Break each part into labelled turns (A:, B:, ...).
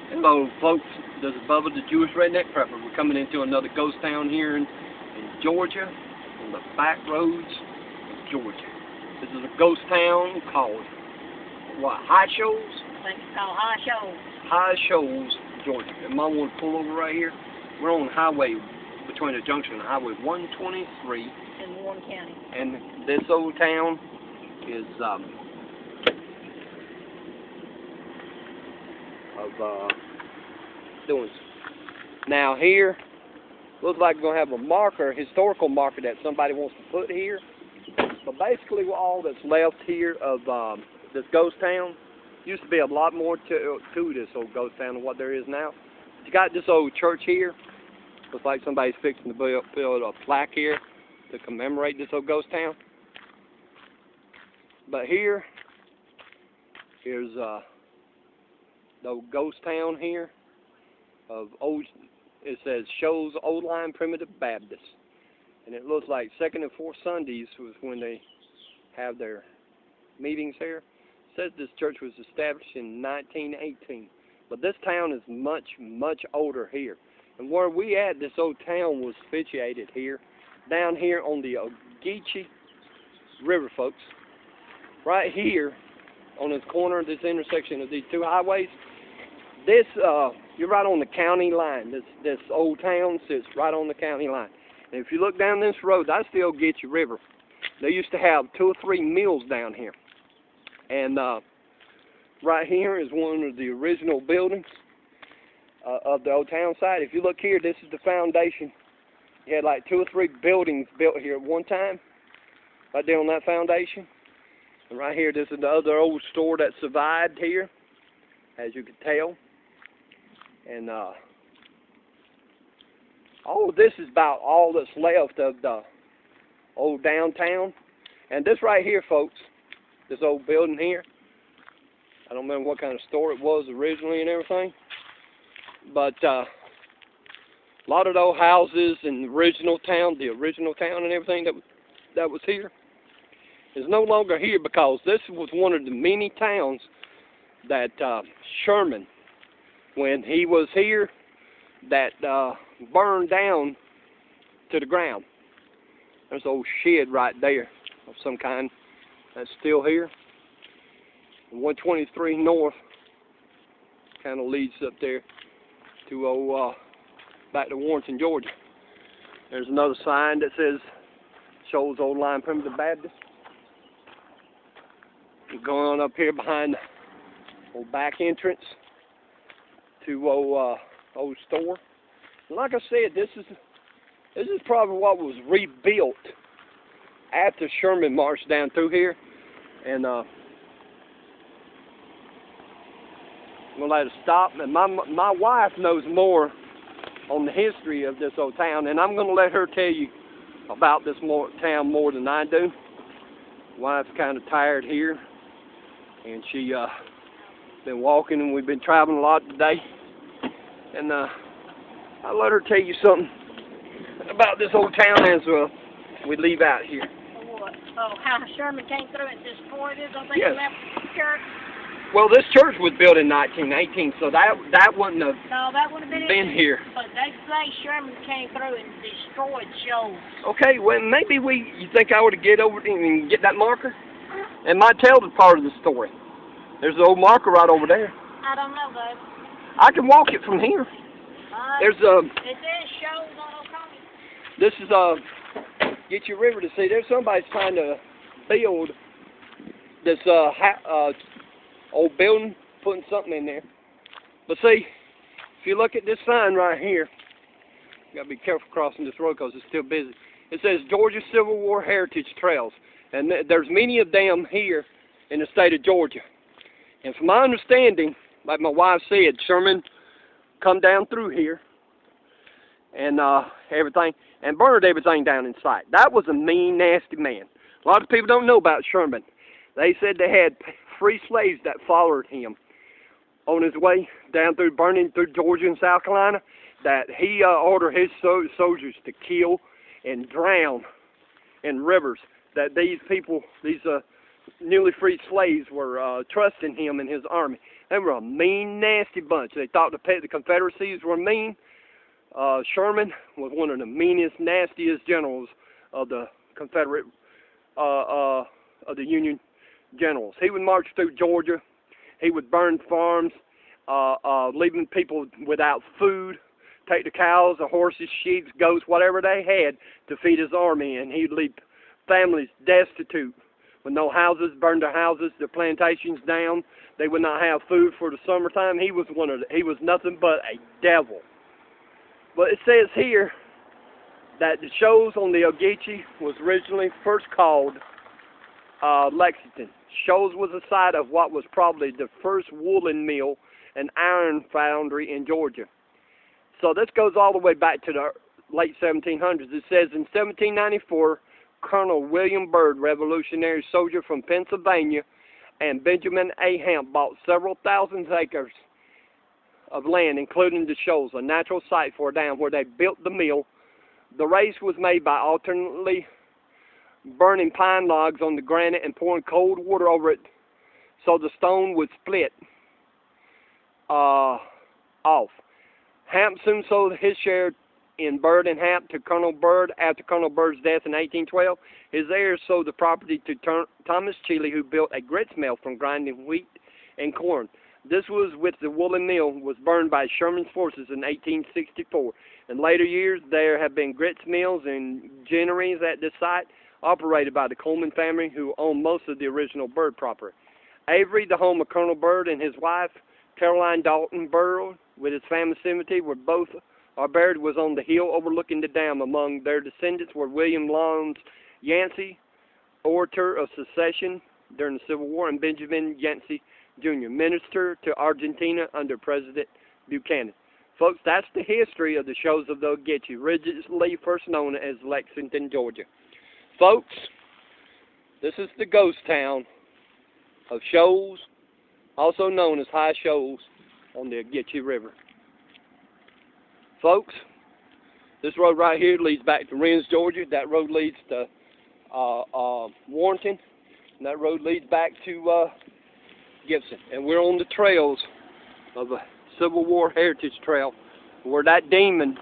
A: Hello, folks. This is Bubba, the Jewish Redneck Prepper. We're coming into another ghost town here in Georgia, on the back roads of Georgia. This is a ghost town called, what, High Shoals?
B: I think it's called High Shoals.
A: High Shoals, Georgia. And Mom want to pull over right here. We're on the highway, between the junction of Highway 123
B: in Warren County.
A: and this old town is doing. Now here, looks like we're going to have a marker, historical marker that somebody wants to put here. But basically all that's left here of this ghost town, used to be a lot more to this old ghost town than what there is now. You got this old church here. Looks like somebody's fixing to build a plaque here to commemorate this old ghost town. But here's the old ghost town here of old. It says Shoals Old Line Primitive Baptist, and it looks like second and fourth Sundays was when they have their meetings here. It says this church was established in 1918, but this town is much older here. And where we at, this old town was situated here, down here on the Ogeechee River, folks. Right here, on this corner of this intersection of these two highways, this you're right on the county line. This old town sits right on the county line. And if you look down this road, that's the Ogeechee River. They used to have 2 or 3 mills down here. And right here is one of the original buildings of the old town site. If you look here, this is the foundation. You had like 2 or 3 buildings built here at one time, right there on that foundation. And right here, this is the other old store that survived here, as you can tell. And all of this is about all that's left of the old downtown. And this right here, folks, this old building here, I don't remember what kind of store it was originally and everything, but a lot of those houses in the original town and everything that was here is no longer here, because this was one of the many towns that Sherman, when he was here, that burned down to the ground. There's an old shed right there of some kind that's still here. 123 North kind of leads up there to back to Warrenton, Georgia. There's another sign that says Shoals Old Line Primitive Baptist. Going on up here behind the old back entrance to old store. And like I said, this is probably what was rebuilt after Sherman marched down through here. And I'm gonna let it stop. And my wife knows more on the history of this old town, and I'm gonna let her tell you about this town more than I do. Wife's kind of tired here, and she been walking, and we've been traveling a lot today. And I'll let her tell you something about this old town as we leave out here.
B: What? Oh, how Sherman came through and destroyed it? I think
A: Yes.
B: he left the church.
A: Well, this church was built in 1918, so that wouldn't have
B: No, that would have
A: been here.
B: But they say Sherman came through and destroyed Shoals.
A: Okay, well, maybe you think I ought to get over and get that marker? And might tell the part of the story. There's an old marker right over there.
B: I don't know, though.
A: I can walk it from here. There's
B: It says Shoals on Oconee.
A: This is Get Your River to see. There's somebody's trying to build this old building, putting something in there. But see, if you look at this sign right here, you gotta be careful crossing this road because it's still busy. It says Georgia Civil War Heritage Trails, and there's many of them here in the state of Georgia. And from my understanding, like my wife said, Sherman come down through here and everything, and burned everything down in sight. That was a mean, nasty man. A lot of people don't know about Sherman. They said they had free slaves that followed him on his way down through, burning through Georgia and South Carolina, that he ordered his soldiers to kill and drown in rivers, that these people, these newly freed slaves were trusting him and his army. They were a mean, nasty bunch. They thought the Confederacies were mean. Sherman was one of the meanest, nastiest generals of the Confederate, of the Union generals. He would march through Georgia. He would burn farms, leaving people without food, take the cows, the horses, sheep, goats, whatever they had to feed his army, and he'd leave families destitute with no houses, burn their houses, their plantations down. They would not have food for the summertime. He was nothing but a devil. But it says here that the Shoals on the Ogeechee was originally first called Lexington. Shoals was the site of what was probably the first woolen mill and iron foundry in Georgia. So this goes all the way back to the late 1700s. It says in 1794, Colonel William Byrd, Revolutionary soldier from Pennsylvania, and Benjamin A. Hamp bought several thousand acres of land, including the Shoals, a natural site for a dam where they built the mill. The race was made by alternately burning pine logs on the granite and pouring cold water over it so the stone would split off. Hamp soon sold his share in Byrd and Hamp to Colonel Byrd. After Colonel Byrd's death in 1812, his heirs sold the property to Thomas Cheeley, who built a grits mill from grinding wheat and corn. This was with the woolen mill was burned by Sherman's forces in 1864. In later years, there have been grits mills and ginneries at this site, operated by the Coleman family, who owned most of the original Byrd property. Avery, the home of Colonel Byrd, and his wife, Caroline Dalton Byrd, with his family cemetery, where both are buried, was on the hill overlooking the dam. Among their descendants were William Lawrence Yancey, orator of secession during the Civil War, and Benjamin Yancey, Jr., minister to Argentina under President Buchanan. Folks, that's the history of the Shoals of the Ogeechee, originally first known as Lexington, Georgia. Folks, this is the ghost town of Shoals, also known as High Shoals on the Ogeechee River. Folks, this road right here leads back to Rennes, Georgia. That road leads to Warrenton, and that road leads back to Gibson. And we're on the trails of a Civil War heritage trail where that demon,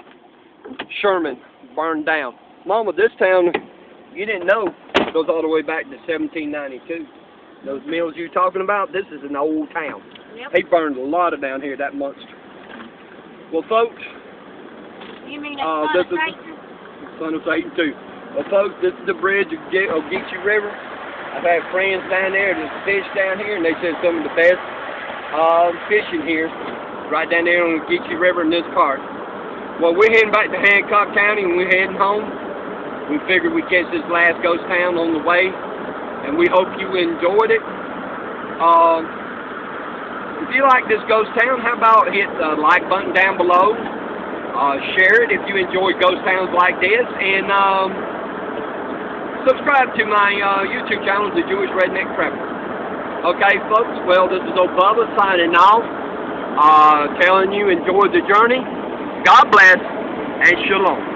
A: Sherman, burned down. Mama, this town, you didn't know, goes all the way back to 1792. Those mills you're talking about, this is an old town.
B: Yep.
A: He burned a lot of down here, that monster. Well, folks,
B: you mean son of Satan?
A: Son of Satan, too. Well, folks, this is the bridge of Ogeechee River. I've had friends down there that fish down here, and they said some of the best fishing here, right down there on the Ogeechee River in this part. Well, we're heading back to Hancock County, and we're heading home. We figured we'd catch this last ghost town on the way, and we hope you enjoyed it. If you like this ghost town, how about hit the like button down below. Share it if you enjoy ghost towns like this, and subscribe to my YouTube channel, The Jewish Redneck Prepper. Okay, folks, well, this is old Bubba signing off, telling you enjoy the journey. God bless, and shalom.